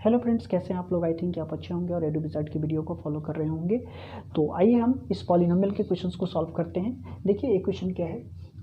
Hello friends, कैसे हैं आप लोग। आई थिंक आप अच्छे होंगे और एडुबिसाइड की वीडियो को फॉलो कर रहे होंगे। तो आइए हम इस पॉलिनोमियल के क्वेश्चंस को सॉल्व करते हैं। देखिए एक क्वेश्चन क्या है,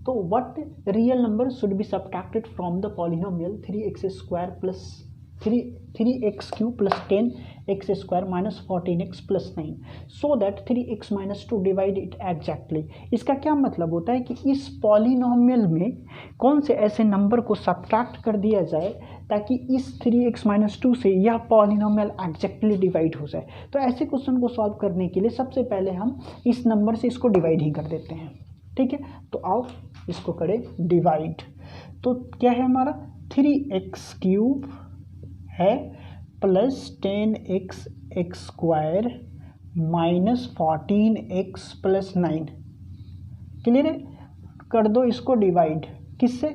तो what real number should be subtracted from the polynomial 3x² plus 3x³ plus 10x² minus 14x plus 9 so that 3x minus 2 divide it exactly. इसका क्या मतलब होता है कि इस पॉलिनोमियल में कौन से ऐसे नंबर को सब्ट्रैक्ट कर दिया जाए ताकि इस 3x माइनस 2 से यह पॉलिनोमियल एग्जैक्टली डिवाइड हो जाए। तो ऐसे क्वेश्चन को सॉल्व करने के लिए सबसे पहले हम इस नंबर से इसको डिवाइड ही कर देते हैं। ठीक है, तो आओ इसको करें डिवाइड। तो क्या है हमारा 3x³ है plus 10x² minus 14x plus 9। Clear है, कर दो इसको डिवाइड किससे,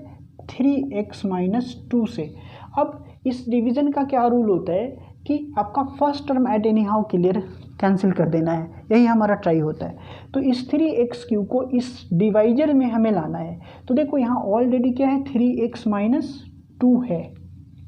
3x माइनस 2 से। अब इस डिवीजन का क्या रूल होता है कि आपका first term at any how clear cancel कर देना है, यही हमारा ट्राई होता है। तो इस 3x³ को इस डिवाइजर में हमें लाना है। तो देखो यहाँ ऑलरेडी क्या है, 3x माइनस 2 है।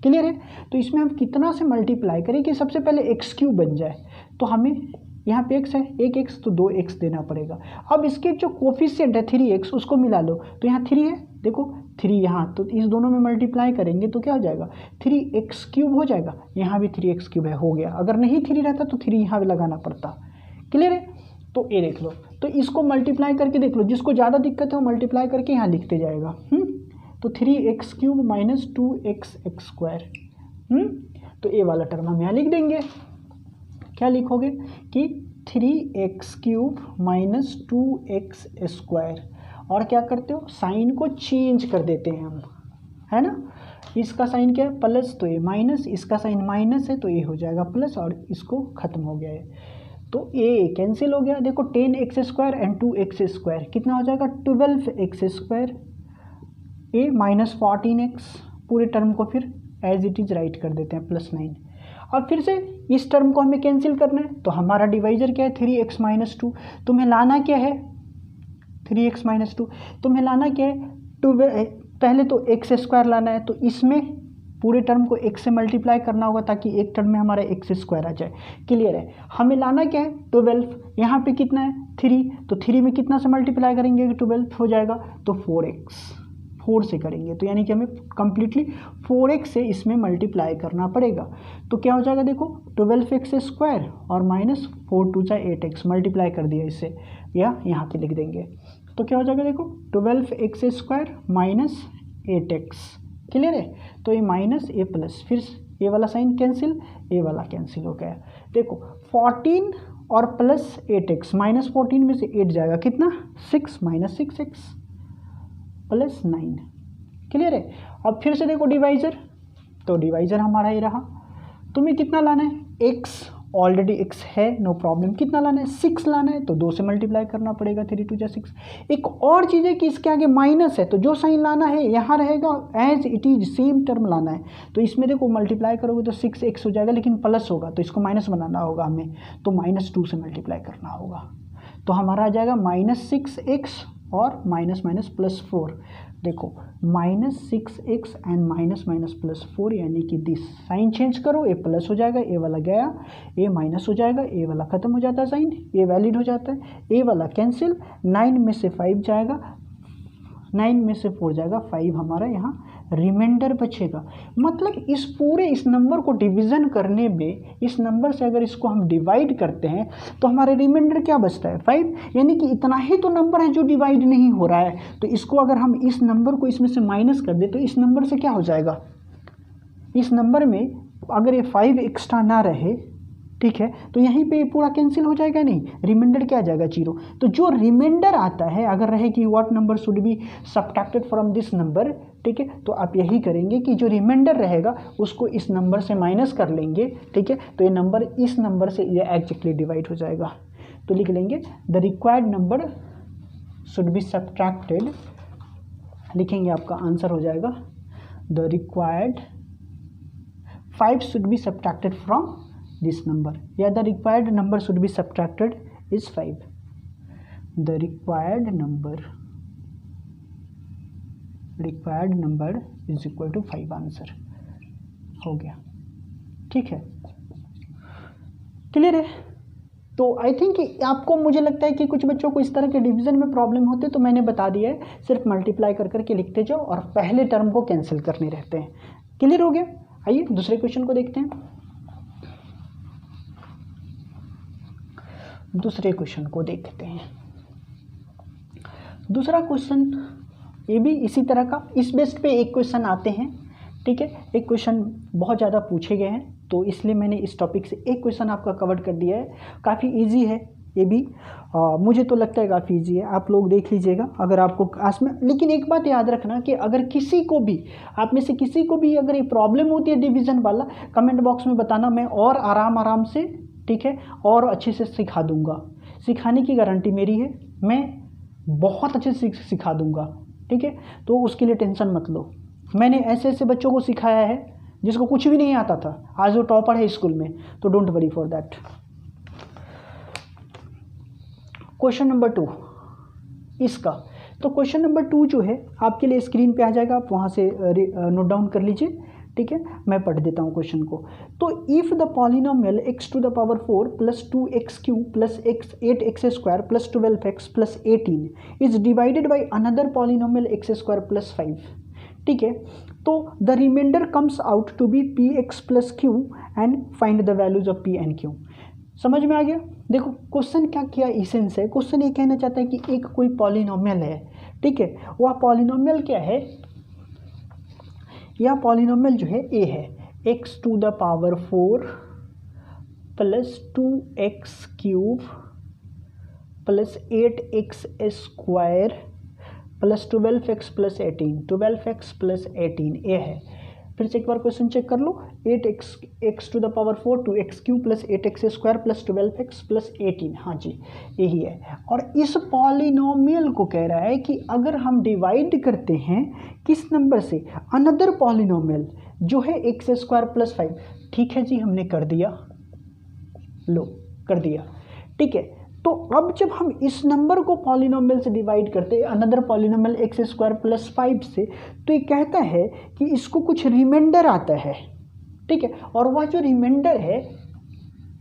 क्लियर है, तो इसमें हम कितना से मल्टीप्लाई करें कि सबसे पहले x³ बन जाए। तो हमें यहाँ पे x है, एक x तो 2x देना पड़ेगा। अब इसके जो कोफिशिएंट है 3x उसको मिला लो, तो यहाँ 3 है, देखो 3 यहाँ, तो इस दोनों में मल्टीप्लाई करेंगे तो क्या हो जाएगा, 3x³ हो जाएगा। यहाँ भी 3x³ है, हो गया। अगर नहीं 3 रहता तो 3 यहाँ भी लगाना पड़ता। क्लियर है, तो ये देख लो, तो इसको मल्टीप्लाई करके देख लो, जिसको ज़्यादा दिक्कत है वो मल्टीप्लाई करके यहाँ लिखते जाएगा। तो 3x³ माइनस 2x²। तो ये वाला टर्म हम यहाँ लिख देंगे। क्या लिखोगे कि 3x³ माइनस 2x²। और क्या करते हो, साइन को चेंज कर देते हैं हम, है ना। इसका साइन क्या है, प्लस, तो ये माइनस, इसका साइन माइनस है तो ये हो जाएगा प्लस, और इसको खत्म हो गया है। तो ये कैंसिल हो गया। देखो 10x² एंड 2x², कितना हो जाएगा, 12x²। ए माइनस 14x, पूरे टर्म को फिर एज इट इज राइट कर देते हैं प्लस 9। अब फिर से इस टर्म को हमें कैंसिल करना है, तो हमारा डिवाइजर क्या है, 3x माइनस 2। तुम्हें लाना क्या है, 3x माइनस 2, तुम्हें लाना क्या है, 12। पहले तो x² लाना है, तो इसमें पूरे टर्म को x से मल्टीप्लाई करना होगा ताकि एक टर्म में हमारा x² आ जाए। क्लियर है, हमें लाना क्या है, 12। यहाँ पे कितना है, 3, तो 3 में कितना से मल्टीप्लाई करेंगे, 12 हो जाएगा, तो 4 से करेंगे, तो यानी कि हमें कंप्लीटली 4x से इसमें मल्टीप्लाई करना पड़ेगा। तो क्या हो जाएगा, देखो 12x² और माइनस 4 2 8x, मल्टीप्लाई कर दिया इससे, या यहाँ पे लिख देंगे। तो क्या हो जाएगा, देखो 12x² माइनस 8x। क्लियर है, तो ये माइनस ए प्लस, फिर ये वाला साइन कैंसिल, ये वाला कैंसिल हो गया। देखो 14 और प्लस 8x, माइनस 14 में से 8 जाएगा, कितना, 6 माइनस 6x प्लस 9। क्लियर है, अब फिर से देखो डिवाइजर, तो डिवाइजर हमारा ये रहा। तुम्हें कितना लाना है, x, ऑलरेडी x है, नो प्रॉब्लम। कितना लाना है, 6 लाना है, तो 2 से मल्टीप्लाई करना पड़ेगा, 3 2 6। एक और चीज़ है कि इसके आगे माइनस है, तो जो साइन लाना है यहाँ रहेगा, as it is same term लाना है। तो इसमें देखो मल्टीप्लाई करोगे तो 6x हो जाएगा, लेकिन प्लस होगा तो इसको माइनस बनाना होगा हमें, तो -2 से मल्टीप्लाई करना होगा। तो हमारा आ जाएगा -6x और माइनस माइनस प्लस 4। देखो -6x and minus minus plus 4, यानी कि दिस साइन चेंज करो, ए प्लस हो जाएगा, ए वाला गया, ए माइनस हो जाएगा, ए वाला खत्म हो जाता है साइन, ए वैलिड हो जाता है, ए वाला कैंसिल, 9 में से 5 जाएगा, 9 में से 4 जाएगा, 5 हमारा यहाँ रिमाइंडर बचेगा। मतलब इस नंबर को डिवीज़न करने में, इस नंबर से अगर इसको हम डिवाइड करते हैं तो हमारा रिमाइंडर क्या बचता है, 5। यानी कि इतना ही तो नंबर है जो डिवाइड नहीं हो रहा है। तो इसको अगर हम इस नंबर को इसमें से माइनस कर दें तो इस नंबर से क्या हो जाएगा, इस नंबर में अगर ये 5 एक्स्ट्रा ना रहे, ठीक है, तो यहीं पे पूरा कैंसिल हो जाएगा, नहीं, रिमाइंडर क्या आ जाएगा, 0। तो जो रिमाइंडर आता है, अगर रहे कि what number should be subtracted from this number, ठीक है, तो आप यही करेंगे कि जो रिमाइंडर रहेगा उसको इस नंबर से माइनस कर लेंगे। ठीक है, तो ये नंबर इस नंबर से ये एग्जैक्टली डिवाइड हो जाएगा। तो लिख लेंगे the required number should be subtracted, लिखेंगे, आपका आंसर हो जाएगा the required 5 should be subtracted from this number, या the required number should be subtracted is 5. The required number is equal to 5, answer हो गया। ठीक है, क्लियर है। तो आई थिंक आपको, मुझे लगता है कि कुछ बच्चों को इस तरह के डिवीजन में प्रॉब्लम होते, तो मैंने बता दिया है, सिर्फ मल्टीप्लाई कर करके लिखते जाओ और पहले टर्म को कैंसिल करने रहते हैं। क्लियर हो गया। आइए दूसरे क्वेश्चन को देखते हैं। दूसरे क्वेश्चन को देखते हैं। दूसरा क्वेश्चन ये भी इसी तरह का, इस बेस्ड पे एक क्वेश्चन आते हैं, ठीक है। एक क्वेश्चन बहुत ज़्यादा पूछे गए हैं, तो इसलिए मैंने इस टॉपिक से एक क्वेश्चन आपका कवर कर दिया है। काफ़ी इजी है ये भी, मुझे तो लगता है काफ़ी इजी है, आप लोग देख लीजिएगा अगर आपको क्लास में। लेकिन एक बात याद रखना कि अगर किसी को भी, आप में से किसी को भी अगर ये प्रॉब्लम होती है डिवीज़न वाला, कमेंट बॉक्स में बताना, मैं और आराम से, ठीक है, और अच्छे से सिखा दूंगा। सिखाने की गारंटी मेरी है, मैं बहुत अच्छे से सिखा दूंगा, ठीक है। तो उसके लिए टेंशन मत लो। मैंने ऐसे ऐसे बच्चों को सिखाया है जिसको कुछ भी नहीं आता था, आज वो टॉपर है स्कूल में, तो don't worry for that. Question number 2 इसका, तो क्वेश्चन नंबर 2 जो है आपके लिए स्क्रीन पे आ जाएगा, आप वहाँ से नोट डाउन कर लीजिए, ठीक है। मैं पढ़ देता हूँ क्वेश्चन को। तो if the polynomial x to the power 4 plus 2x³ plus 8x² plus 12x plus 18 is divided by another polynomial x² plus 5, ठीक है, तो the remainder comes out to be px plus q and find the values of p and q। समझ में आ गया। देखो question क्या किया, essence है, क्वेश्चन ये कहना चाहता है कि एक कोई पॉलिनोमियल है, ठीक है, वह पॉलिनोमियल क्या है, यह पॉलिनोमियल जो है a है, x to the power 4 plus 2x³ plus 8x² plus 12x plus 18, 12x plus 18 a है। फिर से एक बार क्वेश्चन चेक कर लो, 8x to the power 4 2x³ plus 8x² plus 12x plus 18, हाँ जी यही है। और इस पॉलिनोमियल को कह रहा है कि अगर हम डिवाइड करते हैं किस नंबर से, अनदर पॉलिनोमियल जो है x² प्लस 5, ठीक है जी, हमने कर दिया, लो कर दिया, ठीक है। तो अब जब हम इस नंबर को पॉलिनोमियल से डिवाइड करते हैं अनदर पॉलिनोमियल x² प्लस 5 से, तो ये कहता है कि इसको कुछ रिमाइंडर आता है, ठीक है। और वह जो रिमाइंडर है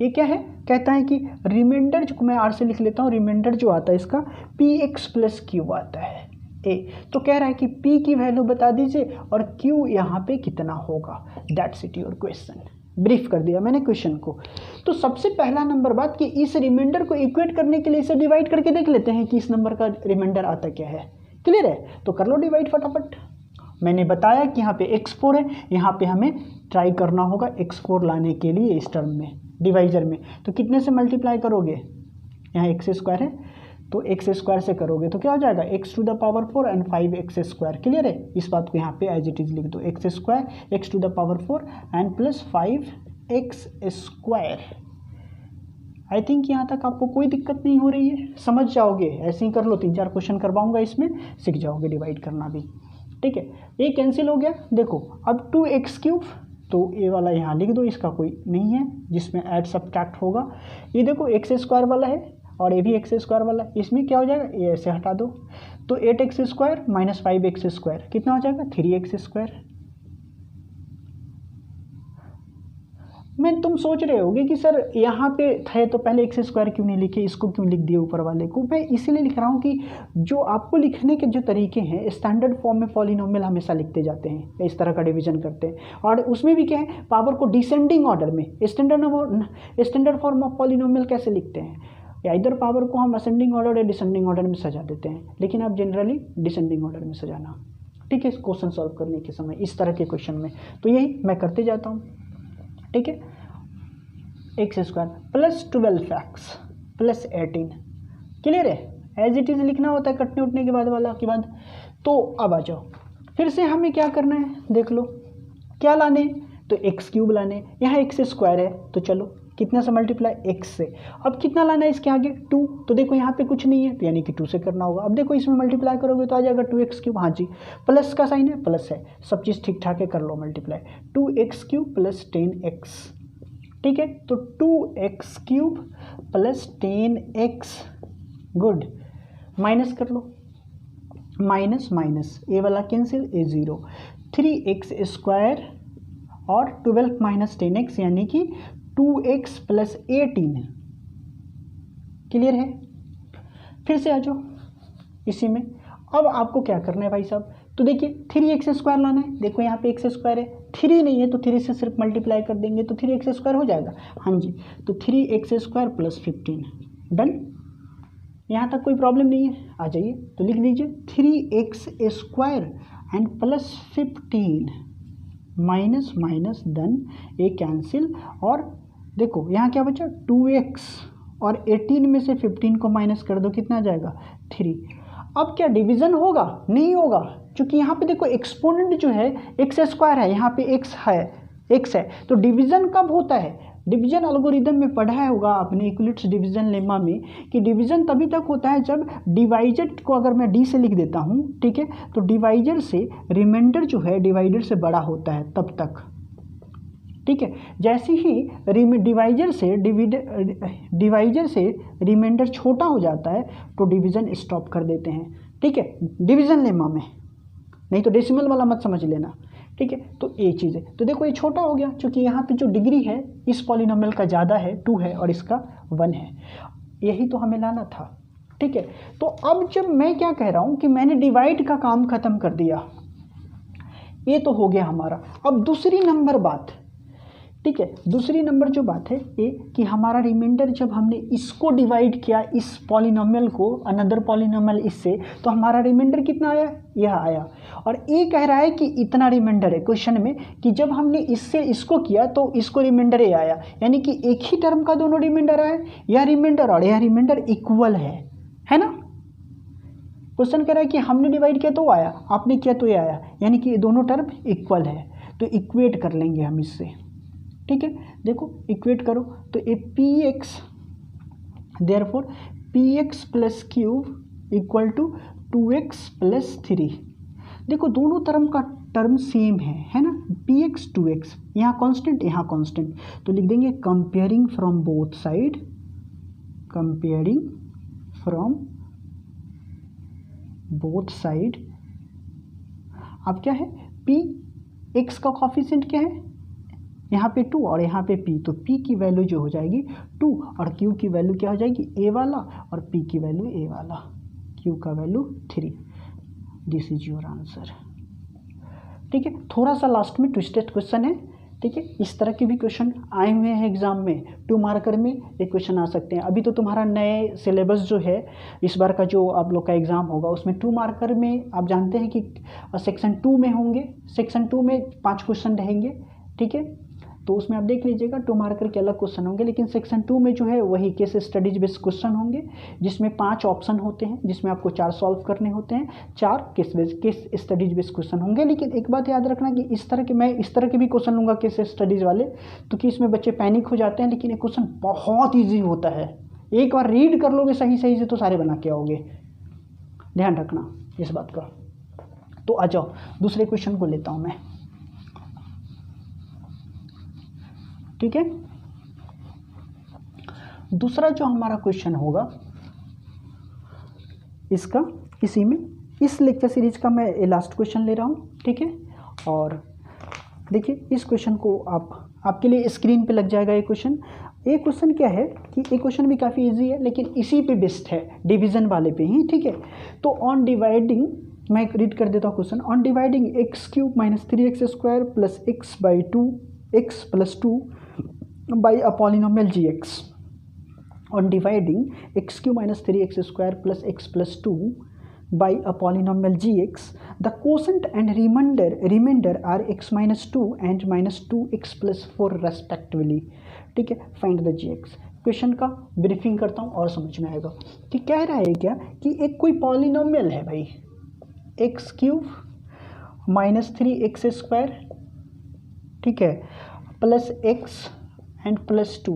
ये क्या है, कहता है कि रिमाइंडर, जो मैं आर से लिख लेता हूँ, रिमाइंडर जो आता है इसका px प्लस q आता है ए। तो कह रहा है कि p की वैल्यू बता दीजिए और q यहाँ पे कितना होगा, that's it your question. Brief कर दिया मैंने क्वेश्चन को। तो सबसे पहला नंबर बात कि इस रिमाइंडर को इक्वेट करने के लिए इसे डिवाइड करके देख लेते हैं कि इस नंबर का रिमाइंडर आता क्या है। क्लियर है, तो कर लो डिवाइड फटाफट। मैंने बताया कि यहाँ पे x4 है, यहाँ पे हमें ट्राई करना होगा x4 लाने के लिए इस टर्म में, डिवाइजर में। तो कितने से मल्टीप्लाई करोगे, यहाँ x² है तो x² से करोगे तो क्या हो जाएगा, x to the power 4 and 5x²। Clear है, इस बात को यहाँ पे एज इट इज लिख दो, x² x to the power 4 and plus 5x²। I think यहाँ तक आपको कोई दिक्कत नहीं हो रही है, समझ जाओगे, ऐसे ही कर लो, 3-4 क्वेश्चन करवाऊंगा इसमें, सीख जाओगे डिवाइड करना भी, ठीक है। ये कैंसिल हो गया। देखो अब 2x³, तो ये वाला यहाँ लिख दो, इसका कोई नहीं है जिसमें ऐड सब्ट्रैक्ट होगा। ये देखो x² वाला है और ये भी x² वाला, इसमें क्या हो जाएगा, ये ऐसे हटा दो, तो 8x² माइनस 5x² कितना हो जाएगा, 3x²। मैं तुम सोच रहे होगे कि सर यहाँ पे थे तो पहले x² क्यों नहीं लिखे, इसको क्यों लिख दिए ऊपर वाले को। मैं इसीलिए लिख रहा हूँ कि जो आपको लिखने के जो तरीके हैं, स्टैंडर्ड फॉर्म में पॉलिनोमियल हमेशा लिखते जाते हैं, इस तरह का डिवीजन करते हैं। और उसमें भी क्या है, पावर को डिसेंडिंग ऑर्डर में, स्टैंडर्ड फॉर्म ऑफ पॉलिनोमियल कैसे लिखते हैं, या इधर पावर को हम असेंडिंग ऑर्डर या डिसेंडिंग ऑर्डर में सजा देते हैं, लेकिन आप जनरली डिसेंडिंग ऑर्डर में सजाना, ठीक है, क्वेश्चन सॉल्व करने के समय इस तरह के क्वेश्चन में। तो यही मैं करते जाता हूँ, ठीक है। x² plus 12x plus 18, clear है, एज इट इज लिखना होता है कटने उठने के बाद वाला के बाद। तो अब आ जाओ, फिर से हमें क्या करना है, देख लो क्या लाने, तो x³ लाने, यहाँ x² है तो चलो कितना से मल्टीप्लाई, x से। अब कितना लाना है इसके आगे, 2, तो देखो यहाँ पे कुछ नहीं है तो यानी कि 2 से करना होगा। अब देखो इसमें मल्टीप्लाई करोगे तो आ जाएगा 2x³ हाँ जी, प्लस का साइन है, प्लस है, सब चीज़ ठीक ठाक है, कर लो मल्टीप्लाई, 2x³ प्लस 10x, ठीक है। तो 2x³ plus 10x, good, minus कर लो, माइनस माइनस, ए वाला कैंसिल, ए 0, 3x² और 12 माइनस 10x यानी कि 2x प्लस 18। क्लियर है? फिर से आ जाओ इसी में। अब आपको क्या करना है भाई साहब, तो देखिए 3x² लाना है। देखो यहाँ पे x² है, 3 नहीं है तो 3 से सिर्फ मल्टीप्लाई कर देंगे तो 3x² हो जाएगा। हाँ जी, तो 3x² प्लस 15 डन। यहाँ तक कोई प्रॉब्लम नहीं है, आ जाइए तो लिख लीजिए 3x² and plus 15 minus minus done, ये कैंसिल। और देखो यहाँ क्या बचा 2x और 18 में से 15 को माइनस कर दो, कितना आ जाएगा 3। अब क्या डिवीज़न होगा? नहीं होगा, क्योंकि यहाँ पे देखो एक्सपोनेंट जो है x² है, यहाँ पे x है तो डिवीज़न कब होता है? डिवीज़न एल्गोरिदम में पढ़ा होगा आपने इक्विलिप्स डिवीज़न लेमा में कि डिवीज़न तभी तक होता है जब डिवाइजर को अगर मैं d से लिख देता हूँ, ठीक है, तो डिवाइजर से रिमाइंडर जो है डिवाइडर से बड़ा होता है तब तक, ठीक है। जैसे ही डिवाइजर से रिमाइंडर छोटा हो जाता है तो डिवीज़न स्टॉप कर देते हैं, ठीक है, डिवीज़न लेमा में, नहीं तो डेसिमल वाला मत समझ लेना, ठीक है। तो ये चीज़ है, तो देखो ये छोटा हो गया क्योंकि यहाँ पे जो डिग्री है इस पॉलिनोमियल का ज़्यादा है, 2 है और इसका 1 है, यही तो हमें लाना था, ठीक है। तो अब जब मैं क्या कह रहा हूँ कि मैंने डिवाइड का काम ख़त्म कर दिया, ये तो हो गया हमारा। अब दूसरी नंबर बात, ठीक है, दूसरी नंबर जो बात है ये कि हमारा रिमाइंडर जब हमने इसको डिवाइड किया इस पॉलिनोमियल को अनदर पॉलिनोमियल इससे, तो हमारा रिमाइंडर कितना आया? यह आया। और ये कह रहा है कि इतना रिमाइंडर है क्वेश्चन में कि जब हमने इससे इसको किया तो इसको रिमाइंडर ये आया, यानी कि एक ही टर्म का दोनों रिमाइंडर आया। यह रिमाइंडर और यह रिमाइंडर इक्वल है ना। क्वेश्चन कह रहा है कि हमने डिवाइड किया तो आया, आपने किया तो ये आया, यानी कि ये दोनों टर्म इक्वल है। तो इक्वेट कर लेंगे हम इससे, ठीक है। देखो इक्वेट करो तो ये px, therefore px plus cube equal to 2x plus 3। देखो दोनों टर्म सेम है ना, px 2x, यहाँ कांस्टेंट यहाँ कांस्टेंट, तो लिख देंगे comparing from both side, comparing from both side. अब क्या है px का कॉफिशिएंट क्या है? यहाँ पे 2 और यहाँ पे p, तो p की वैल्यू जो हो जाएगी 2 और q की वैल्यू क्या हो जाएगी a वाला और p की वैल्यू a वाला, q का value 3। This is your answer, ठीक है। थोड़ा सा लास्ट में ट्विस्टेड क्वेश्चन है, ठीक है। इस तरह के भी क्वेश्चन आए हुए हैं एग्जाम में, 2 मार्कर में एक क्वेश्चन आ सकते हैं। अभी तो तुम्हारा नए सिलेबस जो है इस बार का जो आप लोग का एग्ज़ाम होगा उसमें 2 मार्कर में आप जानते हैं कि सेक्शन 2 में होंगे, सेक्शन 2 में 5 क्वेश्चन रहेंगे, ठीक है। तो उसमें आप देख लीजिएगा 2 मार्कर के अलग क्वेश्चन होंगे, लेकिन सेक्शन 2 में जो है वही केस स्टडीज बेस्ड क्वेश्चन होंगे जिसमें 5 ऑप्शन होते हैं, जिसमें आपको 4 सॉल्व करने होते हैं, 4 केस स्टडीज बेस्ड क्वेश्चन होंगे। लेकिन एक बात याद रखना कि मैं इस तरह के भी क्वेश्चन लूँगा केस स्टडीज वाले, तो कि इसमें बच्चे पैनिक हो जाते हैं, लेकिन ये क्वेश्चन बहुत ईजी होता है। एक बार रीड कर लोगे सही से तो सारे बना के आओगे, ध्यान रखना इस बात का। तो आ जाओ दूसरे क्वेश्चन को लेता हूँ मैं, ठीक है। दूसरा जो हमारा क्वेश्चन होगा इसका इसी में इस लेक्चर सीरीज का मैं लास्ट क्वेश्चन ले रहा हूँ, ठीक है। और देखिए इस क्वेश्चन को आपके लिए स्क्रीन पे लग जाएगा ये क्वेश्चन। ये क्वेश्चन क्या है कि ये क्वेश्चन भी काफ़ी इजी है, लेकिन इसी पे बेस्ड है, डिवीज़न वाले पे ही, ठीक है। तो ऑन डिवाइडिंग, मैं रीड कर देता हूँ question. On dividing x³ minus 3x² plus x by 2 x plus 2 by a polynomial gx, on dividing x³ minus 3x² plus x plus 2 by a polynomial gx, the quotient and remainder are x minus 2 and minus 2x plus 4 respectively, ठीक है। Find the gx। Question का briefing करता हूँ और समझ में आएगा कि कह रहा है क्या कि एक कोई पॉलिनोमियल है भाई, x³ माइनस 3x², ठीक है, प्लस x एंड प्लस 2,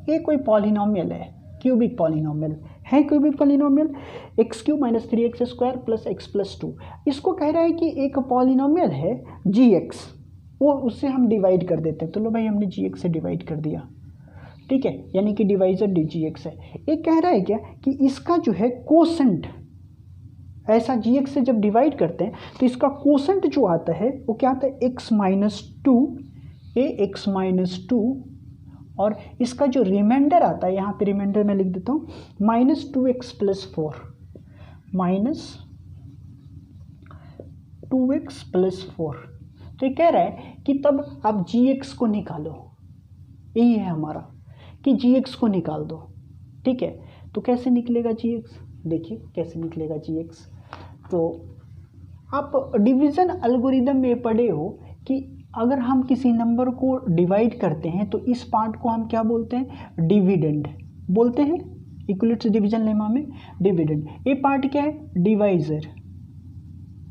ये कोई पॉलिनोमियल है, क्यूबिक पॉलिनोमियल है, cubic polynomial x³ minus 3x² plus x plus 2। इसको कह रहा है कि एक पॉलिनोमियल है gx, वो उससे हम डिवाइड कर देते हैं। तो लो भाई हमने gx से डिवाइड कर दिया, ठीक है, यानी कि डिवाइजर dgx है। एक कह रहा है क्या कि इसका जो है कोसेंट, ऐसा gx से जब डिवाइड करते हैं तो इसका कोसेंट जो आता है वो क्या आता है x माइनस 2 ए एक्स माइनस टू, और इसका जो रिमाइंडर आता है यहाँ पे रिमाइंडर में लिख देता हूँ minus two x plus four, minus two x plus four. तो ये कह रहा है कि तब आप जी एक्स को निकालो, यही है हमारा कि जी एक्स को निकाल दो। ठीक है, तो कैसे निकलेगा जी एक्स, देखिए कैसे निकलेगा जी एक्स। तो आप डिवीज़न एल्गोरिदम में पढ़े हो कि अगर हम किसी नंबर को डिवाइड करते हैं तो इस पार्ट को हम क्या बोलते हैं, डिविडेंड बोलते हैं, इक्वलिट्स डिवीजन लेमा में डिविडेंड। ये पार्ट क्या है, डिवाइजर।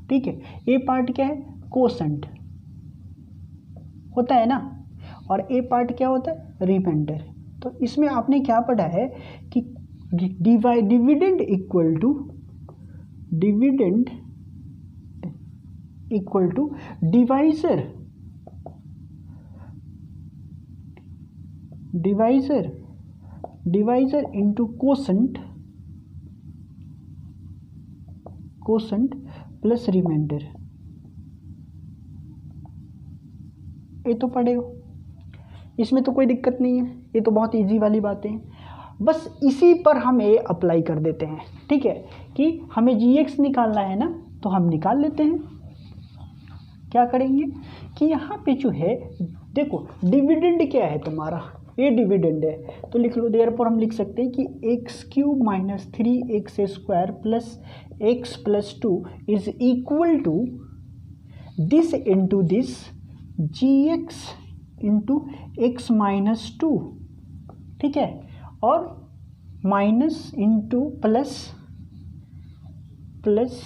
ठीक है, ये पार्ट क्या है, कोसेंट होता है ना, और ए पार्ट क्या होता है, रिमाइंडर। तो इसमें आपने क्या पढ़ा है कि dividend equal to dividend equal to divisor, divisor divisor into quotient, quotient plus remainder. ये तो पढ़े हो, इसमें तो कोई दिक्कत नहीं है, ये तो बहुत इजी वाली बातें हैं। बस इसी पर हम ये अप्लाई कर देते हैं। ठीक है, कि हमें जी एक्स निकालना है ना, तो हम निकाल लेते हैं। क्या करेंगे कि यहाँ पे जो है देखो डिविडेंड क्या है तुम्हारा, ये डिविडेंड है, तो लिख लो देयरफॉर हम लिख सकते हैं कि x cube minus three x square plus x plus two is equal to this into this g x into x minus two. ठीक है, और minus into plus plus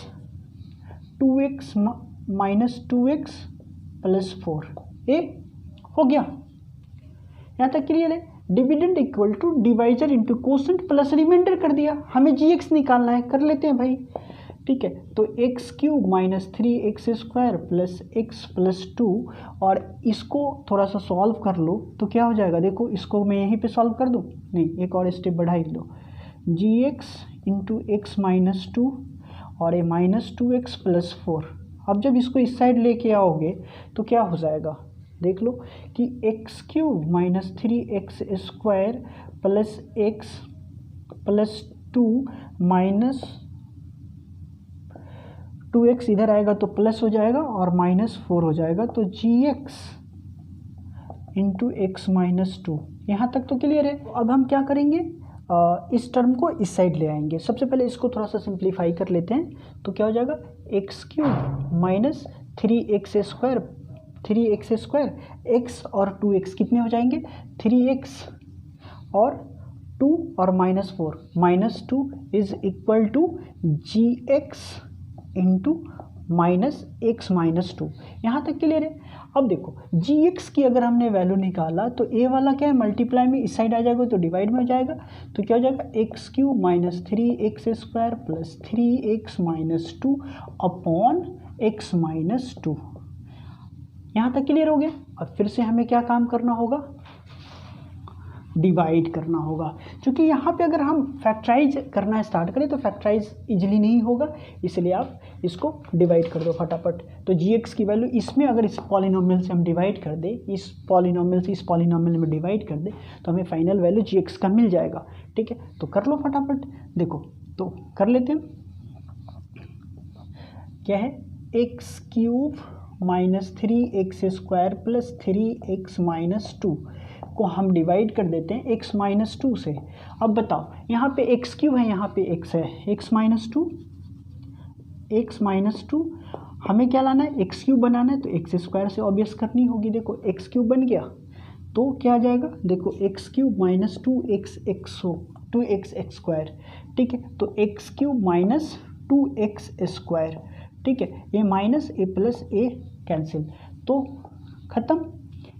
two x minus two x plus four. ये हो गया, यहाँ तक clear है। Dividend equal to divisor into quotient plus remainder कर दिया, हमें जी एक्स निकालना है, कर लेते हैं भाई। ठीक है, तो x cube minus three x square plus x plus to, और इसको थोड़ा सा सॉल्व कर लो तो क्या हो जाएगा, देखो इसको मैं यहीं पे सॉल्व कर दूँ, नहीं एक और स्टेप बढ़ा ही लो, g x into x minus two और ये minus two x plus four. अब जब इसको इस साइड लेके आओगे तो क्या हो जाएगा, देख लो कि x cube minus three x square plus x plus to minus two x इधर आएगा तो प्लस हो जाएगा और माइनस फोर हो जाएगा, तो g x into x minus two. यहाँ तक तो क्लियर है। अब हम क्या करेंगे, इस टर्म को इस साइड ले आएंगे। सबसे पहले इसको थोड़ा सा सिंप्लीफाई कर लेते हैं, तो क्या हो जाएगा, x cube minus three x square x और टू एक्स कितने हो जाएंगे, थ्री एक्स और टू और minus four, minus two is equal to g x into minus x minus two. यहाँ तक क्लियर है। अब देखो जी एक्स की अगर हमने वैल्यू निकाला तो ए वाला क्या है, मल्टीप्लाई में इस साइड आ जाएगा तो डिवाइड में हो जाएगा, तो क्या हो जाएगा, x cube minus three x square plus three x minus two upon x minus two. यहाँ तक क्लियर हो गया। अब फिर से हमें क्या काम करना होगा, डिवाइड करना होगा, क्योंकि यहाँ पे अगर हम फैक्टराइज करना स्टार्ट करें तो फैक्टराइज इजीली नहीं होगा, इसलिए आप इसको डिवाइड कर दो फटाफट। तो जी एक्स की वैल्यू इसमें अगर इस पॉलिनोमियल से हम डिवाइड कर दें, इस पॉलिनोमियल से इस पॉलिनोमियल में डिवाइड कर दें तो हमें फाइनल वैल्यू जी एक्स का मिल जाएगा। ठीक है, तो कर लो फटाफट, देखो तो कर लेते हैं। क्या है, x cube minus three x square plus three x minus to को हम डिवाइड कर देते हैं एक्स माइनस टू से। अब बताओ यहाँ पे एक्स क्यूब है, यहाँ पे एक्स है, एक्स माइनस टू हमें क्या लाना है, एक्स क्यूब बनाना है, तो एक्स स्क्वायर से ऑब्वियस करनी होगी। देखो एक्स क्यूब बन गया तो क्या आ जाएगा, देखो x cube minus two x square. ठीक है, तो x cube minus two x square. ठीक है, ये माइनस ए प्लस ए कैंसिल, तो खत्म।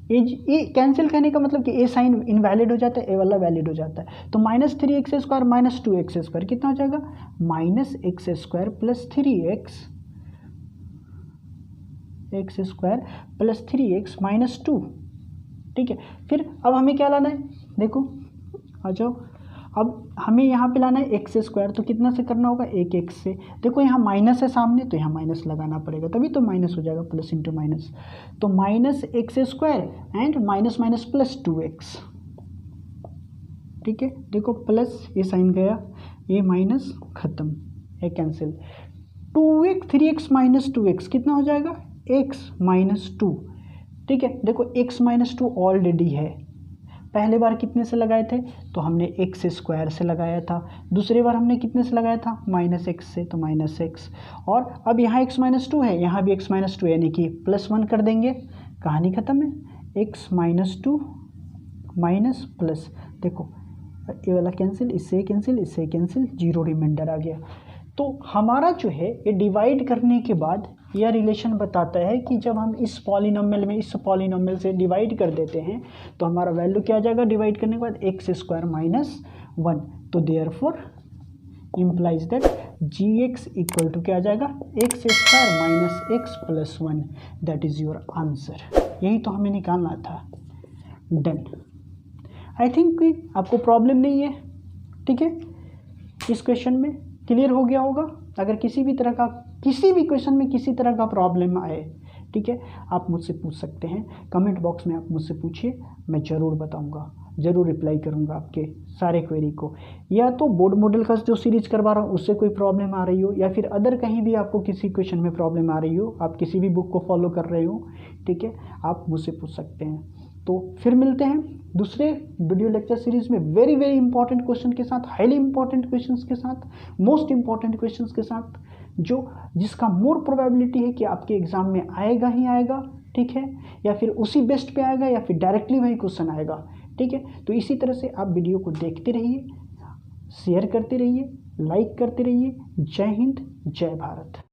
ए कैंसिल करने का मतलब कि ए साइन इनवैलिड हो जाता है, ए वाला वैलिड हो जाता है। तो minus three x square minus two x square कितना हो जाएगा, minus x square plus three x square plus three x minus two. ठीक है, फिर अब हमें क्या लाना है, देखो आ जाओ, अब हमें यहाँ पे लाना है एक्स स्क्वायर, तो कितना से करना होगा, एक एक्स से। देखो यहाँ माइनस है सामने, तो यहाँ माइनस लगाना पड़ेगा, तभी तो माइनस हो जाएगा, प्लस इंटू माइनस। तो minus x square and minus minus plus 2x, ठीक है। देखो प्लस ये साइन गया, ये माइनस खत्म, ये cancel. 2x 3x minus 2x कितना हो जाएगा, x माइनस 2, ठीक है। देखो x माइनस 2 ऑलरेडी है, पहले बार कितने से लगाए थे, तो हमने एक्स स्क्वायर से लगाया था, दूसरी बार हमने कितने से लगाया था, माइनस एक्स से, तो माइनस एक्स। और अब यहाँ x माइनस 2 है, यहाँ भी x माइनस 2 यानी कि प्लस 1 कर देंगे, कहानी ख़त्म है। x माइनस 2 माइनस प्लस, देखो ये वाला कैंसिल, इससे कैंसिल, इससे कैंसिल, जीरो रिमाइंडर आ गया। तो हमारा जो है ये डिवाइड करने के बाद यह रिलेशन बताता है कि जब हम इस पॉलिनोमियल में इस पॉलिनोमियल से डिवाइड कर देते हैं तो हमारा वैल्यू क्या आ जाएगा डिवाइड करने के बाद, एक्स स्क्वायर माइनस 1। तो therefore implies that g x equal to क्या आ जाएगा, x square minus x plus 1, that is your answer. यही तो हमें निकालना था। डन। आई थिंक आपको प्रॉब्लम नहीं है, ठीक है। इस क्वेश्चन में क्लियर हो गया होगा। अगर किसी भी तरह का किसी भी क्वेश्चन में किसी तरह का प्रॉब्लम आए, ठीक है, आप मुझसे पूछ सकते हैं, कमेंट बॉक्स में आप मुझसे पूछिए, मैं ज़रूर बताऊंगा, ज़रूर रिप्लाई करूंगा आपके सारे क्वेरी को। या तो बोर्ड मॉडल का जो सीरीज करवा रहा हूँ उससे कोई प्रॉब्लम आ रही हो, या फिर अदर कहीं भी आपको किसी क्वेश्चन में प्रॉब्लम आ रही हो, आप किसी भी बुक को फॉलो कर रहे हो, ठीक है, आप मुझसे पूछ सकते हैं। तो फिर मिलते हैं दूसरे वीडियो लेक्चर सीरीज में वेरी वेरी इंपॉर्टेंट क्वेश्चन के साथ, हाईली इंपॉर्टेंट क्वेश्चंस के साथ, मोस्ट इंपॉर्टेंट क्वेश्चंस के साथ, जिसका मोर प्रोबेबिलिटी है कि आपके एग्जाम में आएगा ही आएगा, ठीक है, या फिर उसी बेस्ट पे आएगा या फिर डायरेक्टली वही क्वेश्चन आएगा, ठीक है। तो इसी तरह से आप वीडियो को देखते रहिए, शेयर करते रहिए, लाइक करते रहिए। जय हिंद, जय भारत।